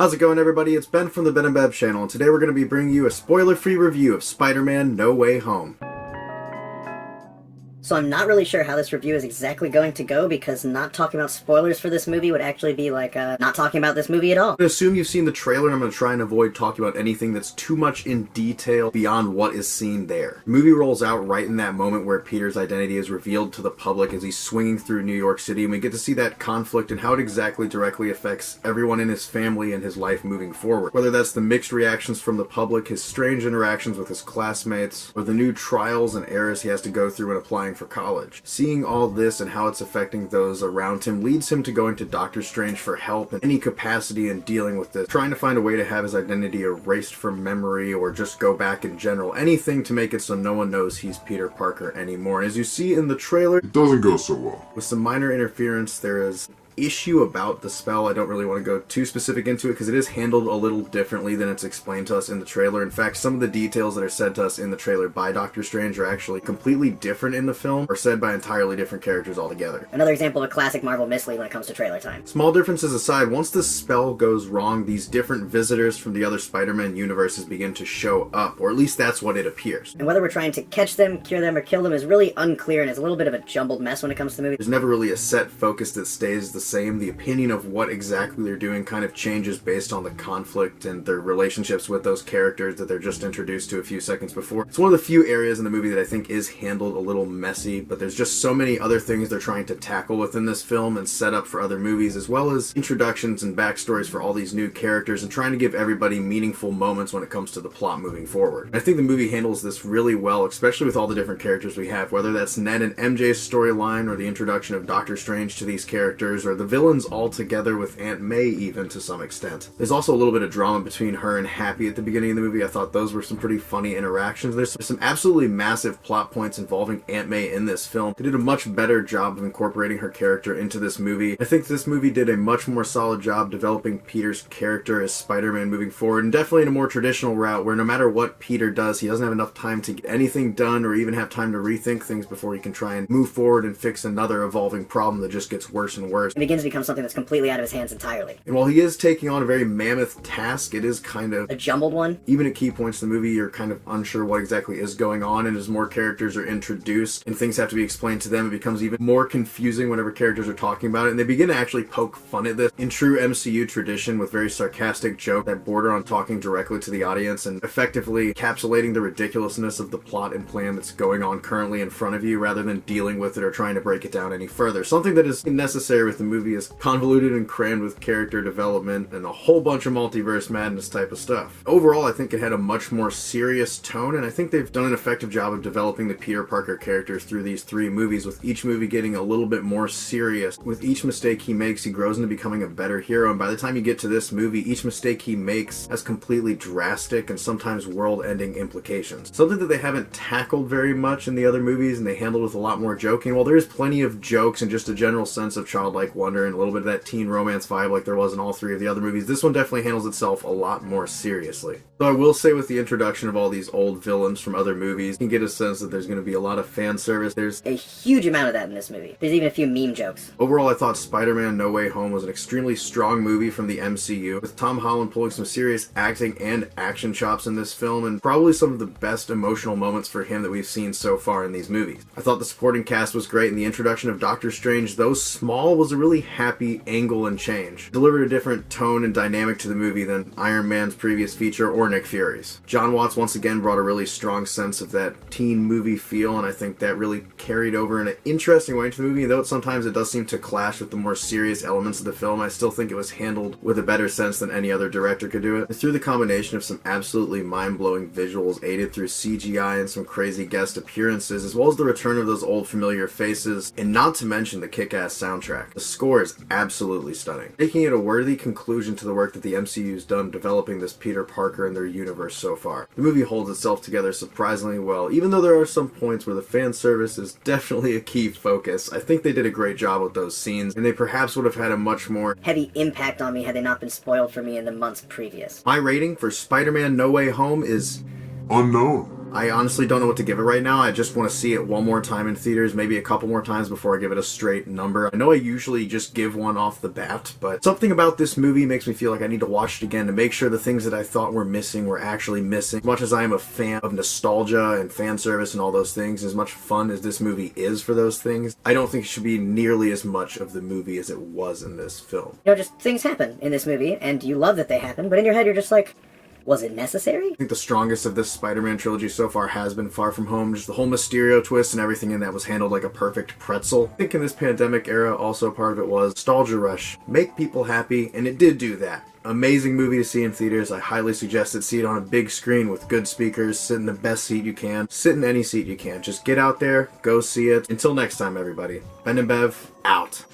How's it going, everybody? It's Ben from the Ben and Bev channel, and today we're going to be bringing you a spoiler-free review of Spider-Man No Way Home. So I'm not really sure how this review is exactly going to go, because not talking about spoilers for this movie would actually be like not talking about this movie at all. I'm going to assume you've seen the trailer, and I'm going to try and avoid talking about anything that's too much in detail beyond what is seen there. The movie rolls out right in that moment where Peter's identity is revealed to the public as he's swinging through New York City, and we get to see that conflict and how it exactly directly affects everyone in his family and his life moving forward. Whether that's the mixed reactions from the public, his strange interactions with his classmates, or the new trials and errors he has to go through when applying for college. Seeing all this and how it's affecting those around him leads him to going to Doctor Strange for help in any capacity in dealing with this, trying to find a way to have his identity erased from memory or just go back in general, anything to make it so no one knows he's Peter Parker anymore. And as you see in the trailer, it doesn't go so well. With some minor interference, there is issue about the spell. I don't really want to go too specific into it because it is handled a little differently than it's explained to us in the trailer. In fact, some of the details that are said to us in the trailer by Doctor Strange are actually completely different in the film, or said by entirely different characters altogether. Another example of a classic Marvel mislead when it comes to trailer time. Small differences aside, once the spell goes wrong, these different visitors from the other Spider-Man universes begin to show up, or at least that's what it appears. And whether we're trying to catch them, cure them, or kill them is really unclear, and is a little bit of a jumbled mess when it comes to the movie. There's never really a set focus that stays the same. The opinion of what exactly they're doing kind of changes based on the conflict and their relationships with those characters that they're just introduced to a few seconds before. It's one of the few areas in the movie that I think is handled a little messy, but there's just so many other things they're trying to tackle within this film and set up for other movies, as well as introductions and backstories for all these new characters and trying to give everybody meaningful moments when it comes to the plot moving forward. And I think the movie handles this really well, especially with all the different characters we have, whether that's Ned and MJ's storyline, or the introduction of Doctor Strange to these characters, or the villains all together with Aunt May even to some extent. There's also a little bit of drama between her and Happy at the beginning of the movie. I thought those were some pretty funny interactions. There's some absolutely massive plot points involving Aunt May in this film. They did a much better job of incorporating her character into this movie. I think this movie did a much more solid job developing Peter's character as Spider-Man moving forward, and definitely in a more traditional route where no matter what Peter does, he doesn't have enough time to get anything done or even have time to rethink things before he can try and move forward and fix another evolving problem that just gets worse and worse. It begins to become something that's completely out of his hands entirely. And while he is taking on a very mammoth task, it is kind of a jumbled one. Even at key points in the movie, you're kind of unsure what exactly is going on, and as more characters are introduced and things have to be explained to them, it becomes even more confusing whenever characters are talking about it, and they begin to actually poke fun at this in true MCU tradition with very sarcastic jokes that border on talking directly to the audience and effectively encapsulating the ridiculousness of the plot and plan that's going on currently in front of you, rather than dealing with it or trying to break it down any further. Something that is necessary with the movie is convoluted and crammed with character development and a whole bunch of multiverse madness type of stuff. Overall, I think it had a much more serious tone, and I think they've done an effective job of developing the Peter Parker characters through these three movies, with each movie getting a little bit more serious. With each mistake he makes, he grows into becoming a better hero, and by the time you get to this movie, each mistake he makes has completely drastic and sometimes world-ending implications. Something that they haven't tackled very much in the other movies, and they handled with a lot more joking. While there is plenty of jokes and just a general sense of childlike wonder and a little bit of that teen romance vibe like there was in all three of the other movies, this one definitely handles itself a lot more seriously. So I will say, with the introduction of all these old villains from other movies, you can get a sense that there's going to be a lot of fan service. There's a huge amount of that in this movie. There's even a few meme jokes. Overall, I thought Spider-Man No Way Home was an extremely strong movie from the MCU, with Tom Holland pulling some serious acting and action chops in this film, and probably some of the best emotional moments for him that we've seen so far in these movies. I thought the supporting cast was great, and the introduction of Doctor Strange, though small, was a really happy angle and change. Delivered a different tone and dynamic to the movie than Iron Man's previous feature or Nick Fury's. Jon Watts once again brought a really strong sense of that teen movie feel, and I think that really carried over in an interesting way into the movie. Though sometimes it does seem to clash with the more serious elements of the film, I still think it was handled with a better sense than any other director could do it. And through the combination of some absolutely mind-blowing visuals aided through CGI and some crazy guest appearances, as well as the return of those old familiar faces, and not to mention the kick-ass soundtrack. The score is absolutely stunning, making it a worthy conclusion to the work that the MCU's done developing this Peter Parker and their universe so far. The movie holds itself together surprisingly well, even though there are some points where the fan service is definitely a key focus. I think they did a great job with those scenes, and they perhaps would have had a much more heavy impact on me had they not been spoiled for me in the months previous. My rating for Spider-Man No Way Home is unknown. I honestly don't know what to give it right now. I just want to see it one more time in theaters, maybe a couple more times before I give it a straight number. I know I usually just give one off the bat, but something about this movie makes me feel like I need to watch it again to make sure the things that I thought were missing were actually missing. As much as I am a fan of nostalgia and fan service and all those things, as much fun as this movie is for those things, I don't think it should be nearly as much of the movie as it was in this film. You know, just things happen in this movie, and you love that they happen, but in your head you're just like, was it necessary? I think the strongest of this Spider-Man trilogy so far has been Far From Home. Just the whole Mysterio twist and everything in that was handled like a perfect pretzel. I think in this pandemic era, also part of it was nostalgia rush. Make people happy, and it did do that. Amazing movie to see in theaters. I highly suggest it. See it on a big screen with good speakers. Sit in the best seat you can. Sit in any seat you can. Just get out there, go see it. Until next time, everybody. Ben and Bev, out.